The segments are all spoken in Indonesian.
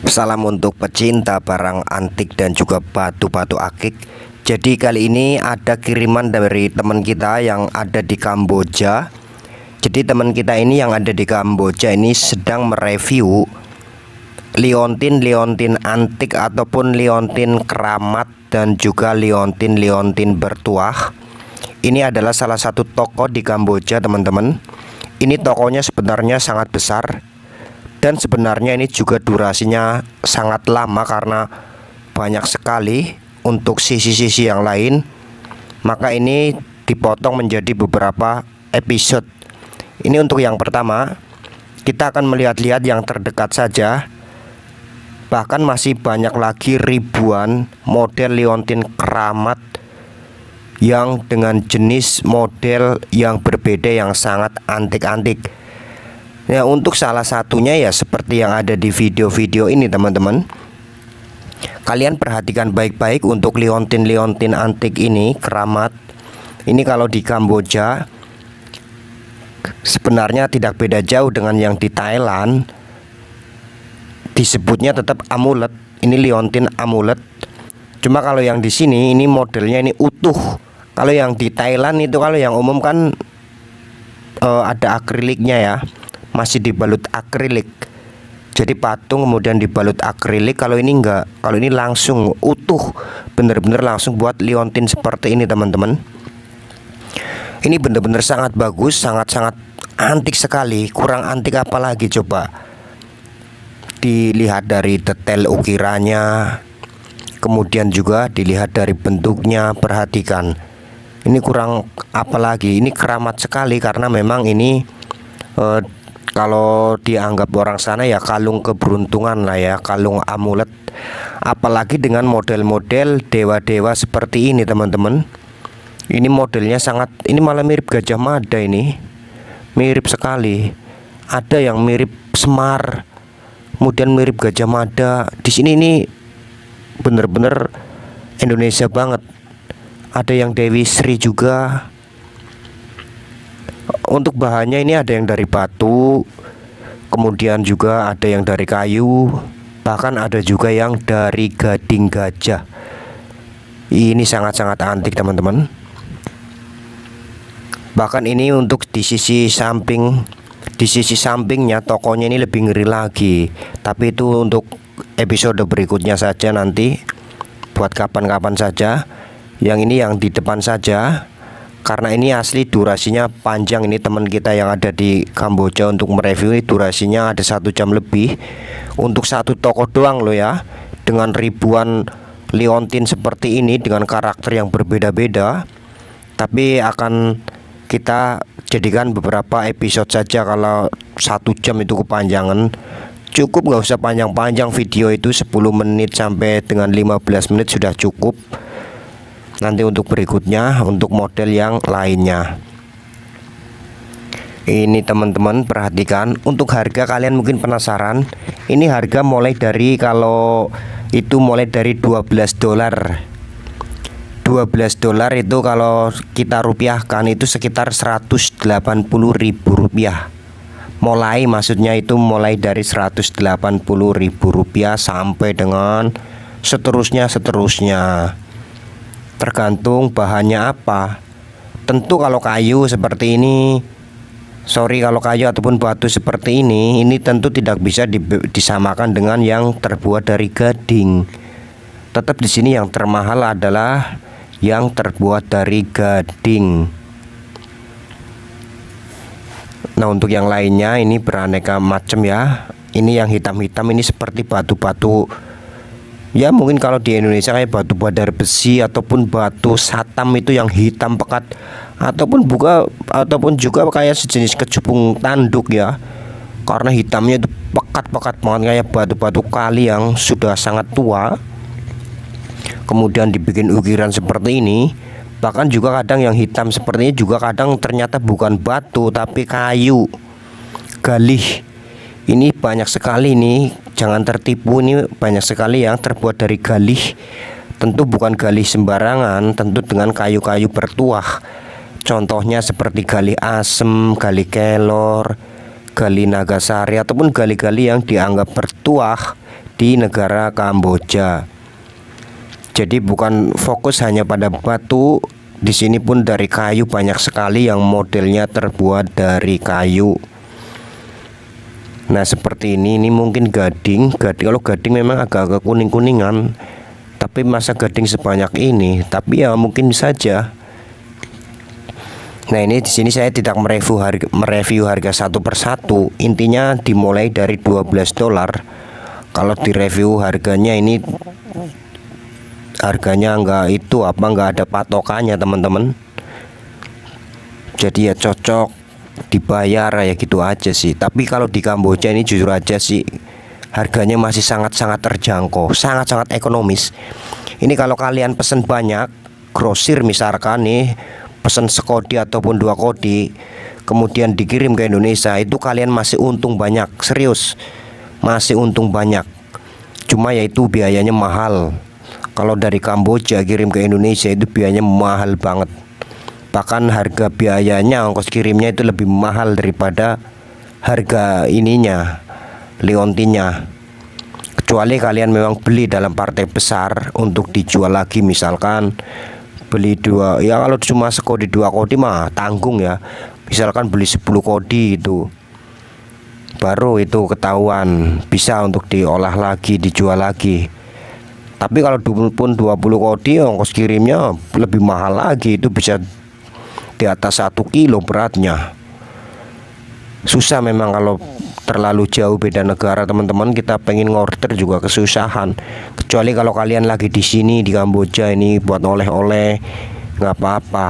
Salam untuk pecinta barang antik dan juga batu-batu akik. Jadi kali ini ada kiriman dari teman kita yang ada di Kamboja. Jadi teman kita ini yang ada di Kamboja ini sedang mereview liontin antik ataupun liontin keramat dan juga liontin bertuah. Ini adalah salah satu toko di Kamboja, teman-teman. Ini tokonya sebenarnya sangat besar. Dan sebenarnya ini juga durasinya sangat lama karena banyak sekali untuk sisi-sisi yang lain. Maka ini dipotong menjadi beberapa episode. Ini untuk yang pertama, kita akan melihat-lihat yang terdekat saja. Bahkan masih banyak lagi ribuan model liontin keramat yang dengan jenis model yang berbeda yang sangat antik-antik. Ya, untuk salah satunya ya seperti yang ada di video-video ini, teman-teman. Kalian perhatikan baik-baik untuk liontin antik ini, keramat. Ini kalau di Kamboja sebenarnya tidak beda jauh dengan yang di Thailand. Disebutnya tetap amulet. Ini liontin amulet. Cuma kalau yang di sini ini modelnya ini utuh. Kalau yang di Thailand itu, kalau yang umum kan ada akriliknya ya. Masih dibalut akrilik. Jadi patung kemudian dibalut akrilik. Kalau ini enggak, kalau ini langsung utuh, bener-bener langsung buat liontin seperti ini, teman-teman. Ini bener-bener sangat bagus, sangat-sangat antik sekali. Kurang antik apa lagi coba. Dilihat dari detail ukirannya, kemudian juga dilihat dari bentuknya. Perhatikan, ini kurang apa lagi. Ini keramat sekali karena memang ini kalau dianggap orang sana ya kalung keberuntungan lah ya, kalung amulet. Apalagi dengan model-model dewa-dewa seperti ini, teman-teman. Ini modelnya sangat, ini malah mirip Gajah Mada ini. Mirip sekali. Ada yang mirip Semar, kemudian mirip Gajah Mada. Di sini ini bener-bener Indonesia banget. Ada yang Dewi Sri juga. Untuk bahannya ini ada yang dari batu, kemudian juga ada yang dari kayu, bahkan ada juga yang dari gading gajah. Ini sangat-sangat antik, teman-teman. Bahkan ini untuk di sisi sampingnya tokonya ini lebih ngeri lagi. Tapi itu untuk episode berikutnya saja nanti, buat kapan-kapan saja. Yang ini yang di depan saja. Karena ini asli durasinya panjang. Ini teman kita yang ada di Kamboja untuk mereview ini durasinya ada 1 jam lebih. Untuk satu toko doang loh ya. Dengan ribuan liontin seperti ini dengan karakter yang berbeda-beda. Tapi akan kita jadikan beberapa episode saja. Kalau 1 jam itu kepanjangan. Cukup, nggak usah panjang-panjang video itu, 10 menit sampai dengan 15 menit sudah cukup. Nanti untuk berikutnya untuk model yang lainnya. Ini teman-teman perhatikan. Untuk harga kalian mungkin penasaran. Ini harga mulai dari, kalau itu mulai dari $12. $12 itu kalau kita rupiahkan itu sekitar Rp180.000. Mulai, maksudnya itu mulai dari Rp180.000 sampai dengan seterusnya. Tergantung bahannya apa. Tentu kalau kayu seperti ini, kalau kayu ataupun batu seperti ini tentu tidak bisa disamakan dengan yang terbuat dari gading. Tetap di sini yang termahal adalah yang terbuat dari gading. Nah, untuk yang lainnya ini beraneka macam ya. Ini yang hitam-hitam ini seperti batu-batu. Ya mungkin kalau di Indonesia kayak batu badar besi ataupun batu satam itu yang hitam pekat, ataupun juga kayak sejenis kecubung tanduk ya. Karena hitamnya itu pekat banget kayak batu-batu kali yang sudah sangat tua. Kemudian dibikin ukiran seperti ini. Bahkan juga kadang yang hitam seperti ini juga kadang ternyata bukan batu tapi kayu, galih. Ini banyak sekali nih, jangan tertipu, ini banyak sekali yang terbuat dari galih. Tentu bukan galih sembarangan, tentu dengan kayu-kayu bertuah. Contohnya seperti galih asem, galih kelor, gali nagasari, ataupun gali-gali yang dianggap bertuah di negara Kamboja. Jadi bukan fokus hanya pada batu, di sini pun dari kayu banyak sekali yang modelnya terbuat dari kayu. Nah seperti ini mungkin gading. Kalau gading memang agak-agak kuning-kuningan, tapi masa gading sebanyak ini, tapi ya mungkin saja. Nah ini di sini saya tidak mereview harga satu persatu. Intinya dimulai dari $12. Kalau direview harganya ini harganya nggak ada patokannya teman-teman. Jadi ya cocok dibayar ya gitu aja sih. Tapi kalau di Kamboja ini jujur aja sih harganya masih sangat-sangat terjangkau, sangat-sangat ekonomis. Ini kalau kalian pesen banyak, grosir misalkan nih pesan sekodi ataupun 2 kodi, kemudian dikirim ke Indonesia, itu kalian masih untung banyak, serius, masih untung banyak. Cuma yaitu biayanya mahal. Kalau dari Kamboja kirim ke Indonesia itu biayanya mahal banget. Bahkan harga biayanya, ongkos kirimnya itu lebih mahal daripada harga ininya, liontinnya. Kecuali kalian memang beli dalam partai besar untuk dijual lagi, misalkan beli 2, ya kalau cuma sekodi 2 kodi mah tanggung ya. Misalkan beli 10 kodi itu, baru itu ketahuan bisa untuk diolah lagi, dijual lagi. Tapi kalau pun 20 kodi, ongkos kirimnya lebih mahal lagi, itu bisa di atas 1 kilo beratnya. Susah memang kalau terlalu jauh beda negara teman-teman, kita pengen ngorder juga kesusahan. Kecuali kalau kalian lagi di sini di Kamboja ini buat oleh-oleh nggak apa-apa.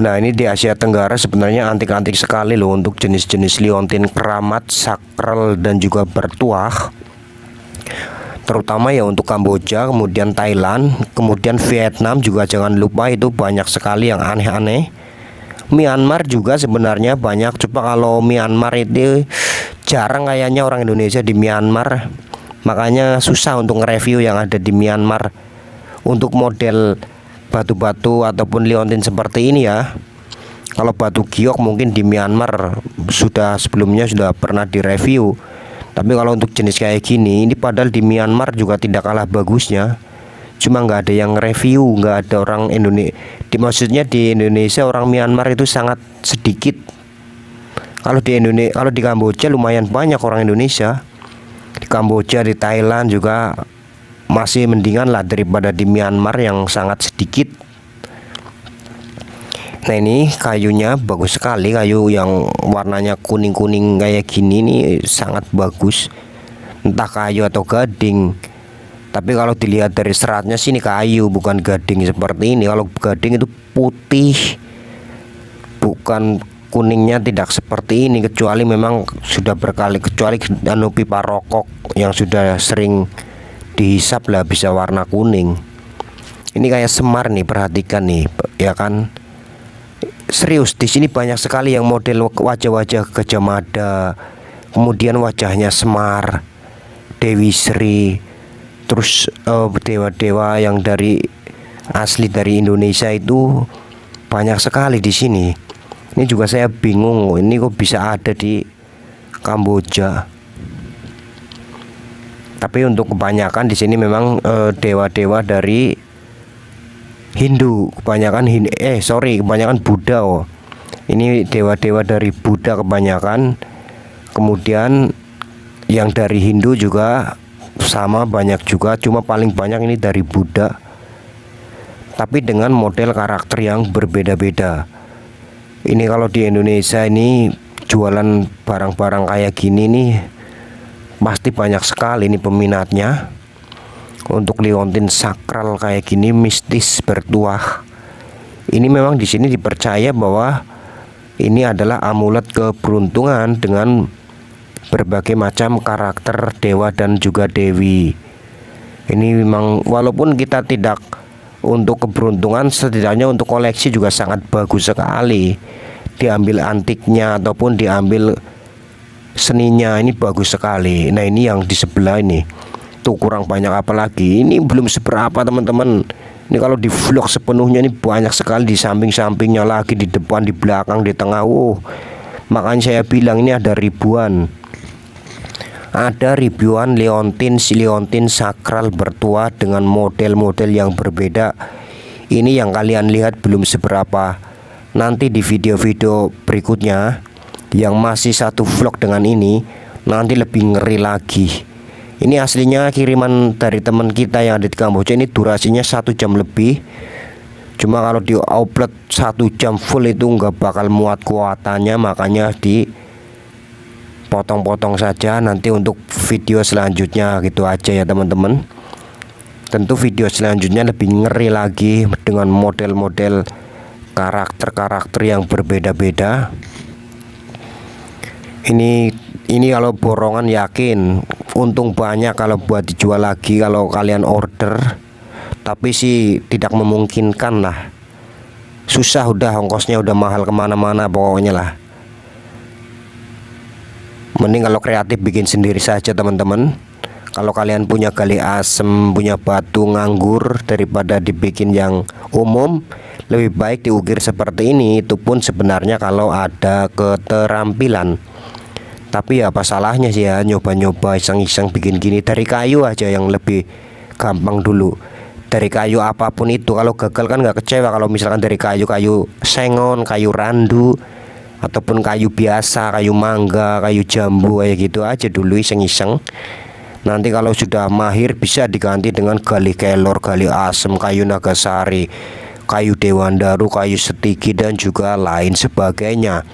Nah ini di Asia Tenggara sebenarnya antik-antik sekali loh untuk jenis-jenis liontin keramat, sakral dan juga bertuah. Terutama ya untuk Kamboja, kemudian Thailand, kemudian Vietnam juga jangan lupa, itu banyak sekali yang aneh-aneh. Myanmar juga sebenarnya banyak. Coba kalau Myanmar itu jarang kayaknya orang Indonesia di Myanmar, makanya susah untuk nge-review yang ada di Myanmar. Untuk model batu-batu ataupun liontin seperti ini ya, kalau batu giok mungkin di Myanmar sebelumnya sudah pernah direview. Tapi kalau untuk jenis kayak gini, ini padahal di Myanmar juga tidak kalah bagusnya, cuma nggak ada yang review, nggak ada orang Indonesia. Maksudnya di Indonesia orang Myanmar itu sangat sedikit. Kalau di Kamboja lumayan banyak orang Indonesia. Di Kamboja, di Thailand juga masih mendingan lah daripada di Myanmar yang sangat sedikit. Nah ini kayunya bagus sekali, kayu yang warnanya kuning-kuning kayak gini nih sangat bagus. Entah kayu atau gading. Tapi kalau dilihat dari seratnya sih ini kayu, bukan gading seperti ini. Kalau gading itu putih, bukan kuningnya, tidak seperti ini. Kecuali memang sudah kecuali pipa rokok yang sudah sering dihisap lah bisa warna kuning. Ini kayak semar nih, perhatikan nih, ya kan? Serius, di sini banyak sekali yang model wajah-wajah Gajah Mada, kemudian wajahnya Semar, Dewi Sri, terus dewa-dewa yang asli dari Indonesia itu banyak sekali di sini. Ini juga saya bingung, ini kok bisa ada di Kamboja. Tapi untuk kebanyakan di sini memang dewa-dewa dari Hindu, kebanyakan Buddha. Ini dewa-dewa dari Buddha kebanyakan. Kemudian yang dari Hindu juga sama banyak juga, cuma paling banyak ini dari Buddha. Tapi dengan model karakter yang berbeda-beda. Ini kalau di Indonesia ini jualan barang-barang kayak gini nih pasti banyak sekali nih peminatnya. Untuk liontin sakral kayak gini, mistis, bertuah, ini memang di sini dipercaya bahwa ini adalah amulet keberuntungan dengan berbagai macam karakter dewa dan juga dewi. Ini memang walaupun kita tidak untuk keberuntungan, setidaknya untuk koleksi juga sangat bagus sekali. Diambil antiknya ataupun diambil seninya, ini bagus sekali. Nah ini yang di sebelah ini tuh kurang banyak, apalagi ini belum seberapa teman-teman. Ini kalau di vlog sepenuhnya ini banyak sekali, di samping-sampingnya lagi, di depan, di belakang, di tengah. Makanya saya bilang ini ada ribuan. Ada ribuan liontin sakral bertuah dengan model-model yang berbeda. Ini yang kalian lihat belum seberapa. Nanti di video-video berikutnya yang masih satu vlog dengan ini, nanti lebih ngeri lagi. Ini aslinya kiriman dari teman kita yang ada di Kamboja. Ini durasinya 1 jam lebih. Cuma kalau di upload 1 jam full itu nggak bakal muat kuatannya, makanya dipotong-potong saja nanti untuk video selanjutnya. Gitu aja ya teman-teman. Tentu video selanjutnya lebih ngeri lagi dengan model-model karakter-karakter yang berbeda-beda. Ini kalau borongan yakin untung banyak kalau buat dijual lagi kalau kalian order. Tapi sih tidak memungkinkan lah. Susah, udah ongkosnya udah mahal kemana-mana pokoknya lah. Mending kalau kreatif bikin sendiri saja teman-teman. Kalau kalian punya gali asem, punya batu nganggur, daripada dibikin yang umum, lebih baik diukir seperti ini. Itu pun sebenarnya kalau ada keterampilan. Tapi ya apa salahnya sih ya nyoba-nyoba iseng-iseng bikin gini dari kayu aja yang lebih gampang dulu. Dari kayu apapun itu, kalau gagal kan nggak kecewa. Kalau misalkan dari kayu sengon, kayu randu, ataupun kayu biasa, kayu mangga, kayu jambu, kayak gitu aja dulu iseng-iseng. Nanti kalau sudah mahir bisa diganti dengan gali kelor, gali asem, kayu nagasari, kayu dewandaru, kayu setigi, dan juga lain sebagainya.